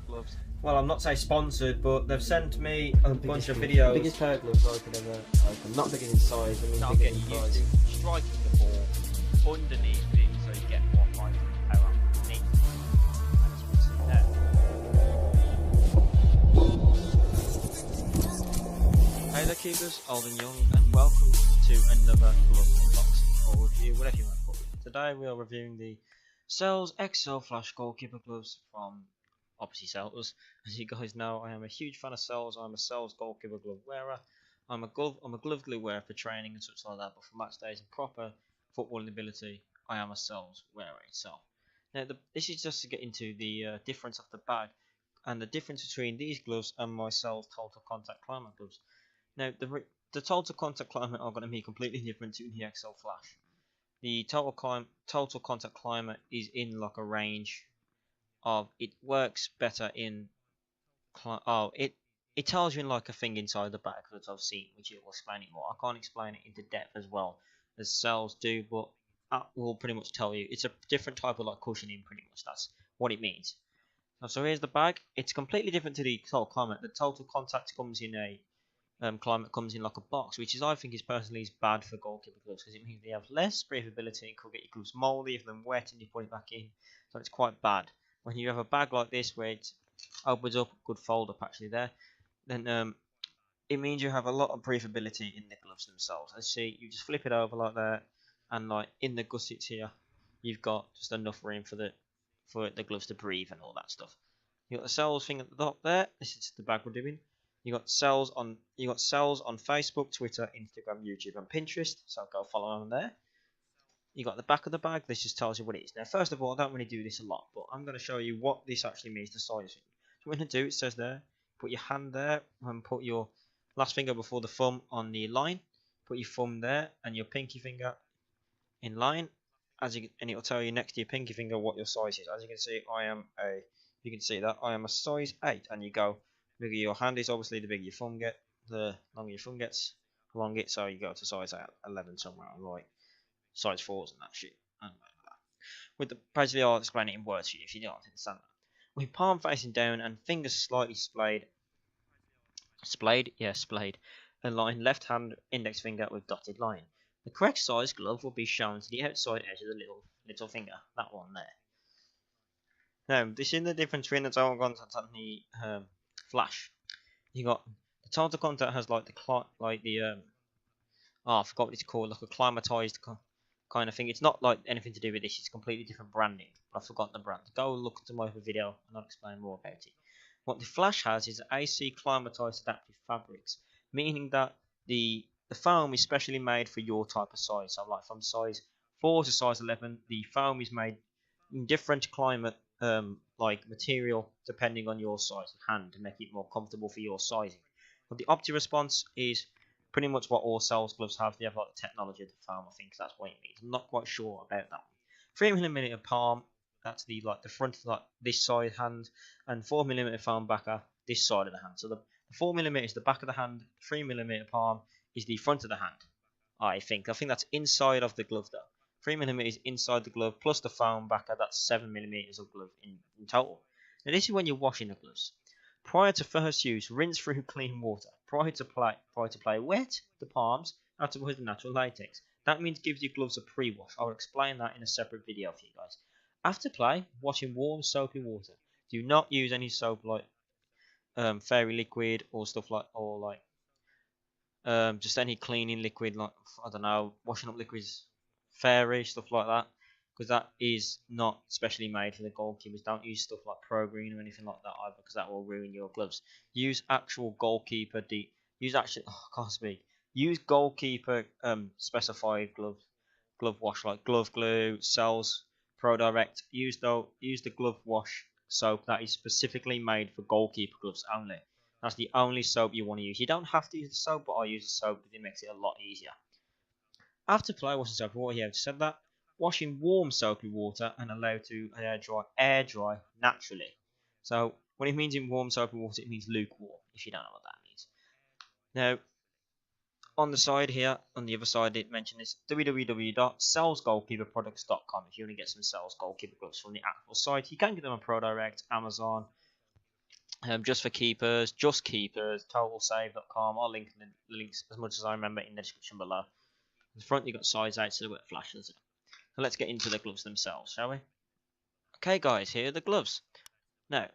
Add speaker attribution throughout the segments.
Speaker 1: Gloves.
Speaker 2: Well, I'm not say sponsored, but they've sent me a bunch of videos.
Speaker 1: Biggest pair of gloves I could ever open. Not bigger in size, I mean
Speaker 3: That'll
Speaker 1: bigger
Speaker 3: get
Speaker 1: in
Speaker 3: you
Speaker 1: price.
Speaker 3: used to striking the ball underneath it, so you get more height and power underneath. That's what's in there. Hey there, keepers, old and young, and welcome to another glove unboxing or review, whatever you want to call it. Today we are reviewing the Sells XL Flash Goalkeeper gloves from obviously Sells. As you guys know, I am a huge fan of Sells. I'm a Sells goalkeeper glove wearer. I'm a glove glue wearer for training and such like that, but for match days and proper footballing ability, I am a Sells wearer itself. Now, this is just to get into the difference of the bag and the difference between these gloves and my Sells Total Contact Climate gloves. Now, the Total Contact Climate are going to be completely different to the XL Flash. The Total Contact Climate is in like a range of, it works better in it tells you in like a thing inside the bag that I've seen, which it will explain it more. I can't explain it into depth as well as Sells do, but that will pretty much tell you. It's a different type of like cushioning, pretty much. That's what it means. So here's the bag. It's completely different to the Total Climate. The Total Contact comes in a Climate comes in like a box, which is I think is personally is bad for goalkeeper gloves because it means they have less breathability and could get your gloves mouldy if they're wet and you put it back in. So it's quite bad. When you have a bag like this where it opens up, good fold up actually there, then it means you have a lot of breathability in the gloves themselves. As you see, you just flip it over like that, and like in the gussets here, you've got just enough room for the gloves to breathe and all that stuff. You got the Sells thing at the top there. This is the bag we're doing. You got Sells on Facebook, Twitter, Instagram, YouTube, and Pinterest. So go follow them there. You got the back of the bag. This just tells you what it is. Now, first of all, I don't really do this a lot, but I'm going to show you what this actually means, the size thing. So what we're going to do, it says there, put your hand there and put your last finger before the thumb on the line. Put your thumb there and your pinky finger in line. And it will tell you next to your pinky finger what your size is. As you can see, you can see that I am a size 8, and you go, the bigger your hand is, obviously the bigger your thumb gets, the longer your thumb gets along it, so you go to size 11 somewhere, like size 4s and that shit. And like that. With the basically, I'll explain it in words for you if you don't understand that. With palm facing down and fingers slightly splayed, align left hand index finger with dotted line. The correct size glove will be shown to the outside edge of the little finger, that one there. Now, this is the difference between the Total Contact and the Flash. You got the Total Contact has like I forgot what it's called, like a climatized kind of thing. It's not like anything to do with this. It's completely different branding. I forgot the brand. Go look to my video and I'll explain more about it. What the Flash has is AC climatized adaptive fabrics, meaning that the foam is specially made for your type of size. So like from size 4 to size 11, the foam is made in different climate like material depending on your size of hand to make it more comfortable for your sizing. But the OptiResponse is pretty much what all Sells gloves have. They have like the technology of the foam. I think that's what it means. I'm not quite sure about that one. 3mm palm. That's the front of like this side hand, and 4mm foam backer this side of the hand. So the 4mm is the back of the hand. 3mm palm is the front of the hand. I think that's inside of the glove though. 3mm is inside the glove plus the foam backer. That's 7mm of glove in total. Now this is when you're washing the gloves. Prior to first use, rinse through clean water. Prior to play, wet the palms afterwards with natural latex. That means gives your gloves a pre-wash. I'll explain that in a separate video for you guys. After play, wash in warm soapy water. Do not use any soap like Fairy Liquid or stuff like, just any cleaning liquid like, I don't know, washing up liquids, Fairy, stuff like that, because that is not specially made for the goalkeepers. Don't use stuff like Pro Green or anything like that either, because that will ruin your gloves. Use actual goalkeeper use goalkeeper specified glove wash like Glove Glue, Sells, Pro Direct. Use the glove wash soap that is specifically made for goalkeeper gloves only. That's the only soap you want to use. You don't have to use the soap, but I use the soap because it makes it a lot easier. After play, wash the soap water. You have said that. Wash in warm soapy water and allow to air dry naturally. So When it means in warm soap and water, it means lukewarm, if you don't know what that means. Now, on the side here, on the other side, it mentioned this www.salesgoalkeeperproducts.com. If you want to get some Sales Goalkeeper gloves from the actual site, you can get them on ProDirect, Amazon, Just for Keepers, Just Keepers, TotalSave.com. I'll link the links as much as I remember in the description below. In the front, you've got size 8 silhouette flashes. So let's get into the gloves themselves, shall we? Okay, guys, here are the gloves. Now,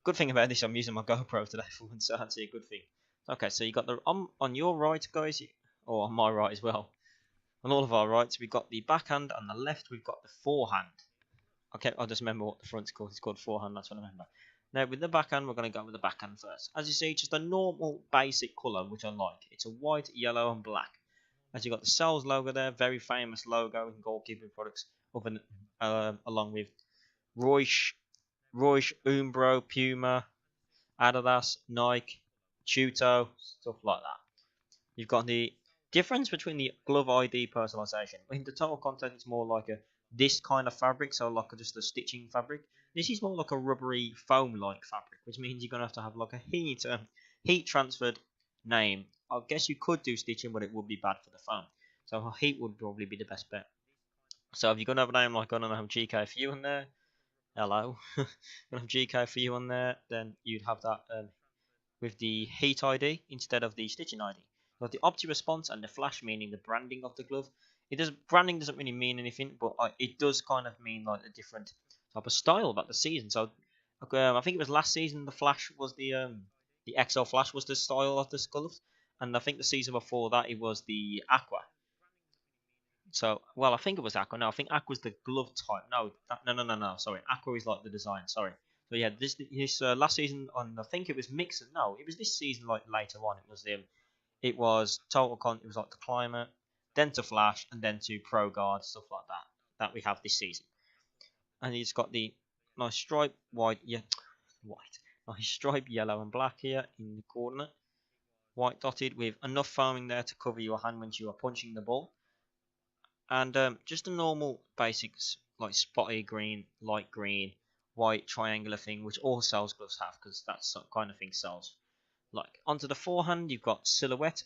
Speaker 3: good thing about this, I'm using my GoPro today for once, so that's a good thing. Okay, so you got the on your right, guys, or on my right as well. On all of our rights, we've got the backhand. On the left, we've got the forehand. Okay, I'll just remember what the front's called. It's called forehand. That's what I remember. Now, with the backhand, we're going to go with the backhand first. As you see, just a normal, basic colour, which I like. It's a white, yellow, and black. As you got the Sales logo there, very famous logo in goalkeeping products, along with Reusch, Umbro, Puma, Adidas, Nike, Tuto, stuff like that. You've got the difference between the glove ID personalization. In the total content, it's more like this kind of fabric, so like just a stitching fabric. This is more like a rubbery foam-like fabric, which means you're gonna have to have like a heat transferred name. I guess you could do stitching, but it would be bad for the foam. So heat would probably be the best bet. So if you're gonna have a name like I don't know, GK for you on there, hello, gonna have GK for you on there, then you'd have that with the heat ID instead of the stitching ID. Got the Opti response and the flash, meaning the branding of the glove. Branding doesn't really mean anything, but it does kind of mean like a different type of style about the season. So I think it was last season the flash was the XL flash was the style of the glove, and I think the season before that it was the aqua. So well, I think it was aqua. No, I think aqua was the glove type. No, sorry, aqua is like the design. Sorry. So yeah, this last season on I think it was mixed. No, it was this season like later on. It was it was like the climate, then to flash, and then to pro guard, stuff like that we have this season. And it's got the nice stripe nice stripe yellow and black here in the corner, white dotted with enough foaming there to cover your hand when you are punching the ball, and just a normal basics like spotty green, light green, white triangular thing, which all Sales gloves have, because that's the kind of thing Sales like. Onto the forehand, you've got silhouette,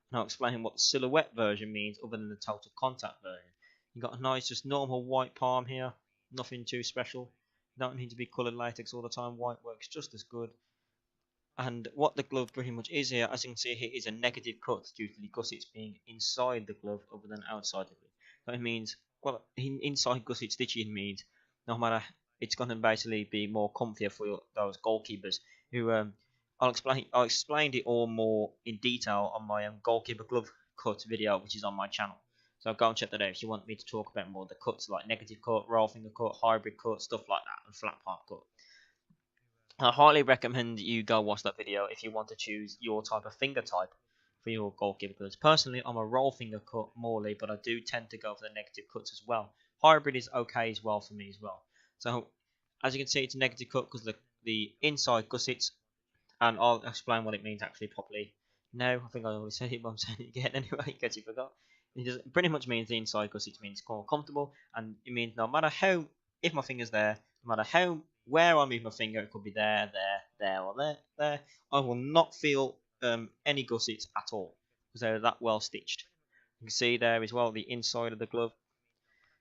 Speaker 3: and I'll explain what the silhouette version means other than the total contact version. You've got a nice just normal white palm here, nothing too special. You don't need to be coloured latex all the time, white works just as good. And what the glove pretty much is here, as you can see here, is a negative cut due to the gussets being inside the glove other than outside the glove. So it means, well, inside gusset stitching means no matter, it's going to basically be more comfier for those goalkeepers who I explained it all more in detail on my goalkeeper glove cut video, which is on my channel. So go and check that out if you want me to talk about more of the cuts like negative cut, roll finger cut, hybrid cut, stuff like that, and flat part cut. I highly recommend you go watch that video if you want to choose your type of finger type for your goalkeeper gloves. Personally, I'm a roll finger cut morely, but I do tend to go for the negative cuts as well. Hybrid is okay as well for me as well. So as you can see, it's a negative cut because the inside gussets, and I'll explain what it means actually properly. No, I think I already said it, but I'm saying it again anyway, in case you forgot. It pretty much means the inside gussets means more comfortable, and it means no matter how, if my finger's there, no matter where I move my finger, it could be there, or there, I will not feel any gussets at all, because they're that well stitched. You can see there as well the inside of the glove.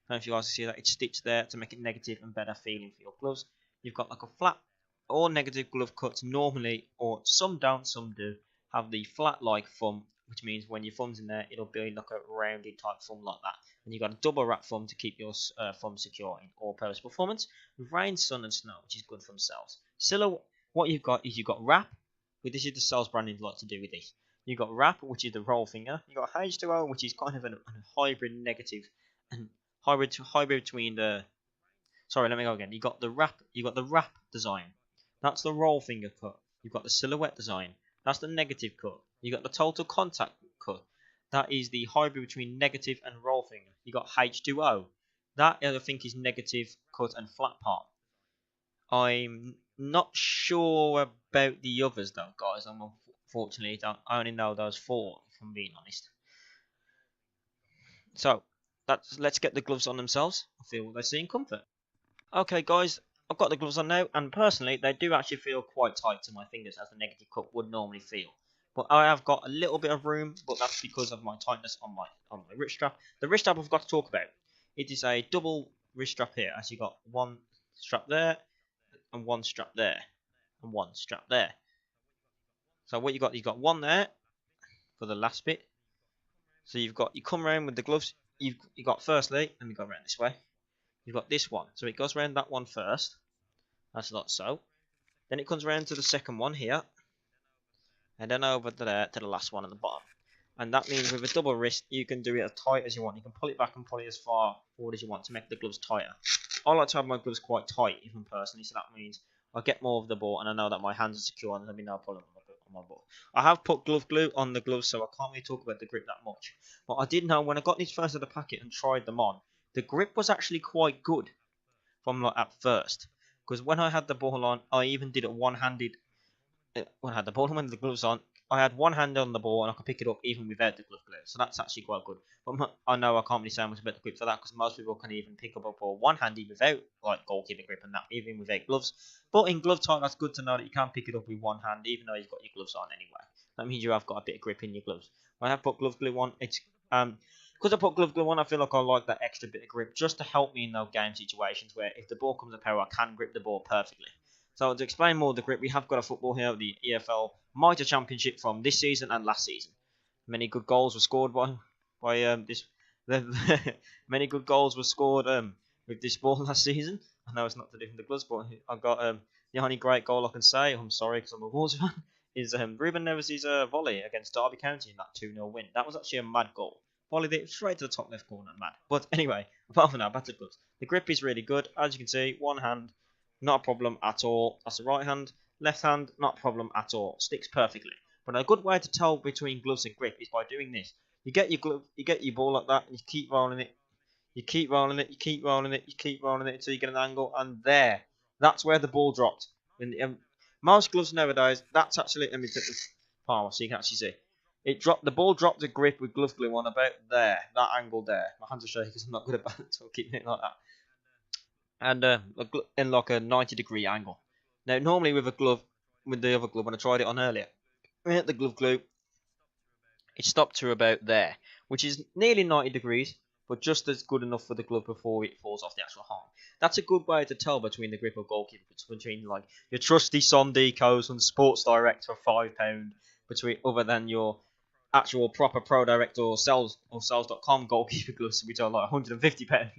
Speaker 3: I don't know if you guys can see that, it's stitched there to make it negative and better feeling for your gloves. You've got like a flat or negative glove cuts normally, or some don't, some do, have the flat like thumb, which means when your thumb's in there, it'll be like a rounded type thumb like that. And you've got a double wrap thumb to keep your thumb secure in all-purpose performance with rain, sun, and snow, which is good for themselves. Silhouette, what you've got is you've got wrap, but this is the Sales branding like to do with this. You've got wrap, which is the roll finger. You've got H2O, which is kind of a hybrid negative and hybrid between the. Sorry, let me go again. You got the wrap design. That's the roll finger cut. You've got the silhouette design. That's the negative cut. You got the total contact cut. That is the hybrid between negative and roll finger. You got H2O. That I think is negative cut and flat part. I'm not sure about the others though, guys. Unfortunately, I only know those 4, if I'm being honest. So let's get the gloves on themselves. I feel what they see in comfort. Okay, guys. I've got the gloves on now, and personally, they do actually feel quite tight to my fingers, as the negative cup would normally feel. But I have got a little bit of room, but that's because of my tightness on my wrist strap. The wrist strap I've got to talk about. It is a double wrist strap here, as you got one strap there, and one strap there, and one strap there. So what you've got one there for the last bit. So you come around with the gloves. You got firstly, let me go around this way. You've got this one, so it goes around that one first. That's not so. Then it comes around to the second one here, and then over to there to the last one at the bottom. And that means with a double wrist, you can do it as tight as you want. You can pull it back and pull it as far forward as you want to make the gloves tighter. I like to have my gloves quite tight, even personally, so that means I get more of the ball, and I know that my hands are secure, and there'll be no problem on my ball. I have put glove glue on the gloves, so I can't really talk about the grip that much. But I did know when I got these first of the packet and tried them on, the grip was actually quite good from like at first. Because when I had the ball on, I even did it one-handed. When I had the ball on with the gloves on, I had one hand on the ball and I could pick it up even without the glove glue. So that's actually quite good. But I know I can't really say much about the grip for that, because most people can even pick up a ball one-handed without like goalkeeper grip and that, even without gloves. But in glove time, that's good to know that you can pick it up with one hand, even though you've got your gloves on anyway. That means you have got a bit of grip in your gloves. When I put glove glue on, it's because I put glove glue on, I feel like I like that extra bit of grip just to help me in those game situations where if the ball comes up, I can grip the ball perfectly. So to explain more of the grip, we have got a football here, the EFL Mitre Championship from this season and last season. Many good goals were scored by this. Many good goals were scored with this ball last season. I know it's not to do with the gloves, but I got the only great goal I can say. I'm sorry because I'm a Wolves fan. Is Ruben Neves' volley against Derby County in that 2-0 win. That was actually a mad goal. Volleyed it straight to the top left corner, mad. But anyway, apart from that, back to the gloves. The grip is really good. As you can see, one hand, not a problem at all. That's the right hand. Left hand, not a problem at all. Sticks perfectly. But a good way to tell between gloves and grip is by doing this. You get your glove, you get your ball like that, and you keep rolling it. You keep rolling it, you keep rolling it, you keep rolling it until you get an angle, and there. That's where the ball dropped. And most gloves nowadays, that's actually, let me take this palm so you can actually see. The ball dropped the grip with glove glue on about there, that angle there. My hands are shaking because I'm not good at balance, so I'll keep it like that. And in like a 90-degree angle. Now, normally with the other glove, when I tried it on earlier, we hit the glove glue, it stopped to about there, which is nearly 90 degrees, but just as good enough for the glove before it falls off the actual arm. That's a good way to tell between the grip of goalkeeper, between like your trusty Sondicos and Sports Direct for £5, other than your actual proper Pro Direct or Cells.com goalkeeper gloves, which are like £150.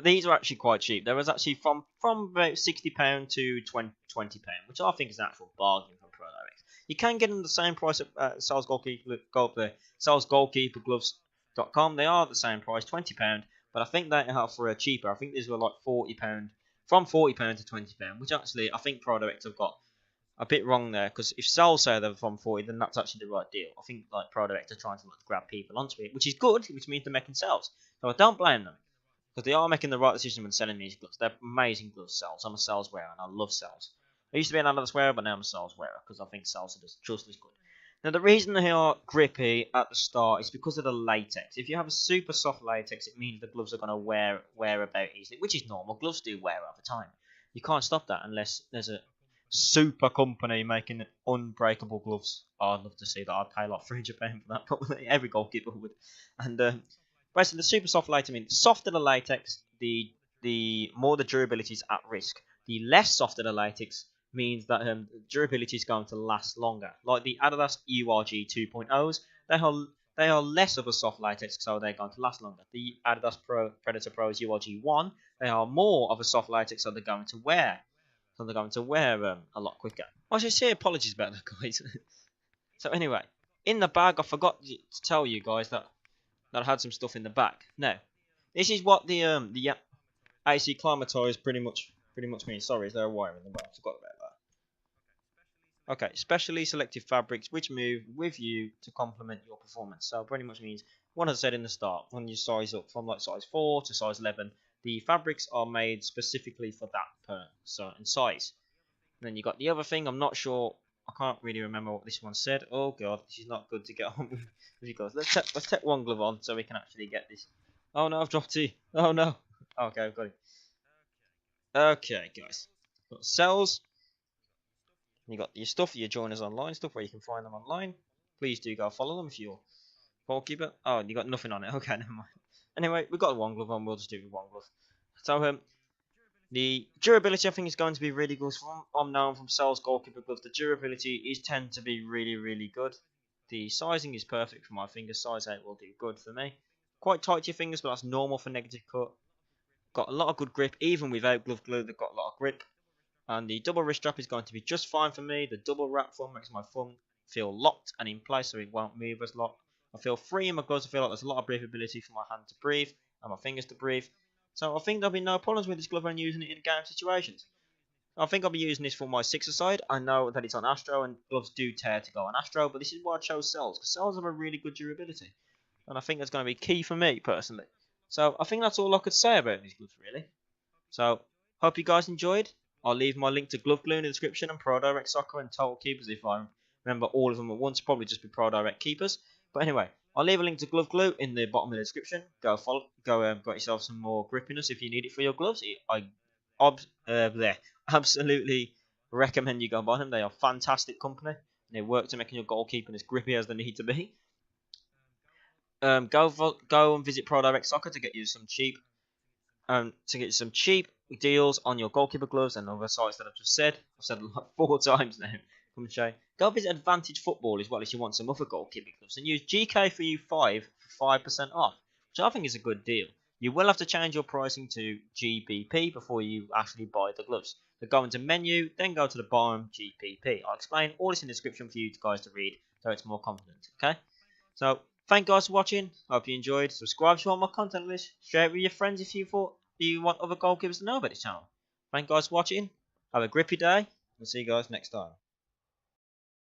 Speaker 3: These are actually quite cheap. There was actually from about £60 to £20, which I think is an actual bargain from Pro Direct. You can get them the same price at Cells Goalkeeper Gloves.com. They are the same price, £20, but I think they are for a cheaper. I think these were like £40, from £40 to £20, which actually I think Pro Direct have got a bit wrong there, because if Cells say they're from 40, then that's actually the right deal. I think like Pro Direct are trying to like grab people onto it, which is good, which means they're making sales. So I don't blame them, because they are making the right decision when selling these gloves. They're amazing gloves, Cells. I'm a Cells wearer, and I love Cells. I used to be an Adidas wearer, but now I'm a Cells wearer, because I think Cells are just as good. Now, the reason they are grippy at the start is because of the latex. If you have a super soft latex, it means the gloves are going to wear about easily, which is normal. Gloves do wear over time. You can't stop that unless there's a super company making unbreakable gloves. Oh, I'd love to see that. I'd pay like £300 for that, probably every goalkeeper would. And basically, the super soft latex means the softer the latex, the more the durability is at risk. The less softer the latex means that durability is going to last longer. Like the Adidas URG 2.0s, they are less of a soft latex, so they're going to last longer. The Adidas Predator Pros URG 1, they are more of a soft latex, so they're going to wear. A lot quicker. I should say apologies about that, guys. So anyway, in the bag, I forgot to tell you guys that I had some stuff in the bag. Now, this is what the AC Climatize pretty much means. Sorry, is there a wire in the way? I forgot about that. Okay, specially selected fabrics which move with you to complement your performance. So pretty much means what I said in the start. When you size up from like size 4 to size 11, the fabrics are made specifically for that per certain size. And then you got the other thing. I'm not sure. I can't really remember what this one said. Oh god, this is not good to get on with you guys. Let's take one glove on so we can actually get this. Oh no, I've dropped it. Oh no. Okay, I've got it. Okay, guys. Got cells. You got your stuff, your joiners online stuff where you can find them online. Please do go follow them if you're goalkeeper. Oh, you got nothing on it. Okay, never mind. Anyway, we've got one glove on. We'll just do it with one glove. So the durability I think is going to be really good. I'm known from Cells goalkeeper gloves. The durability is tend to be really good. The sizing is perfect for my fingers. Size 8 will do good for me. Quite tight to your fingers, but that's normal for negative cut. Got a lot of good grip, even without glove glue. They've got a lot of grip. And the double wrist strap is going to be just fine for me. The double wrap thumb makes my thumb feel locked and in place, so it won't move as locked. I feel free in my gloves. I feel like there's a lot of breathability for my hand to breathe and my fingers to breathe. So I think there'll be no problems with this glove when using it in game situations. I think I'll be using this for my sixer side. I know that it's on Astro and gloves do tear to go on Astro, but this is why I chose Cells, because Cells have a really good durability. And I think that's going to be key for me personally. So I think that's all I could say about these gloves really. So hope you guys enjoyed. I'll leave my link to Glove Glue in the description and Pro Direct Soccer and Total Keepers if I remember all of them at once. Probably just be Pro Direct Keepers. But anyway, I'll leave a link to Glove Glue in the bottom of the description. Go follow, got yourself some more grippiness if you need it for your gloves. I absolutely recommend you go buy them. They are fantastic company. They work to making your goalkeeping as grippy as they need to be. Go and visit Pro Direct Soccer to get you some cheap deals on your goalkeeper gloves and other sites that I've just said. I've said it like 4 times now. Come and show. Go visit Advantage Football as well if you want some other goalkeeper gloves and use GK4U5 for 5% off, which I think is a good deal. You will have to change your pricing to GBP before you actually buy the gloves. So go into menu, then go to the bottom GBP. I'll explain all this in the description for you guys to read so it's more confident. Okay? So thank you guys for watching. Hope you enjoyed. Subscribe if you want more content list. Share it with your friends if you want other goalkeepers to know about this channel. Thank you guys for watching. Have a grippy day. And see you guys next time.